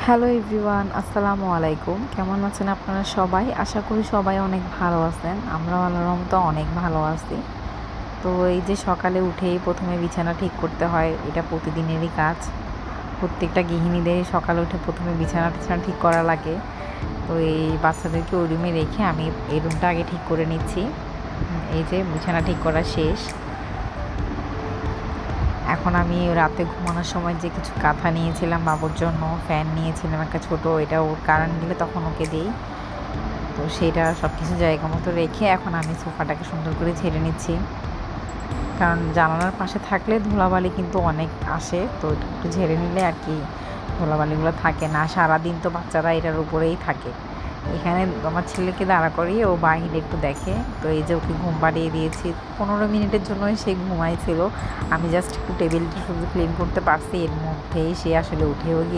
Hello everyone, আসসালামু আলাইকুম। কেমন আছেন আপনারা সবাই? আশা করি সবাই অনেক ভালো আছেন। আমরাও আল্লাহর রহমতে অনেক ভালো আছি। তো এই যে সকালে উঠেই প্রথমে বিছানা ঠিক করতে হয়, এটা প্রতিদিনেরই কাজ। প্রত্যেকটা গৃহিণীদের সকালে উঠে প্রথমে বিছানা টিছানা ঠিক করা লাগে। তো এই বাচ্চাদেরকে ওই রুমে রেখে আমি এই রুমটা আগে ঠিক করে নিচ্ছি। এই যে বিছানা ঠিক করা শেষ। এখন আমি রাতে ঘুমানোর সময় যে কিছু কাঁথা নিয়েছিলাম বাবুর জন্য, ফ্যান নিয়েছিলাম একটা ছোট, এটা ওর কারেন্ট গেলে তখন ওকে দিই। তো সেটা সব কিছু জায়গা মতো রেখে এখন আমি সোফাটাকে সুন্দর করে ঝেড়ে নিচ্ছি, কারণ জানালার পাশে থাকলে ধুলাবালি কিন্তু অনেক আসে। তো একটু ঝেড়ে নিলে আর কি ধুলাবালিগুলো থাকে না। সারাদিন তো বাচ্চারা এটার উপরেই থাকে। এখানে আমার ছেলেকে দাঁড়া করিয়ে ও বাহিরে একটু দেখে। তো এই যে ওকে ঘুম পাড়িয়ে দিয়েছি, 15 মিনিটের জন্যই সে ঘুমাইছিল। আমি জাস্ট একটু টেবিলটা শুধু ক্লিন করতে পারছি, এর মধ্যেই সে আসলে উঠেও গিয়ে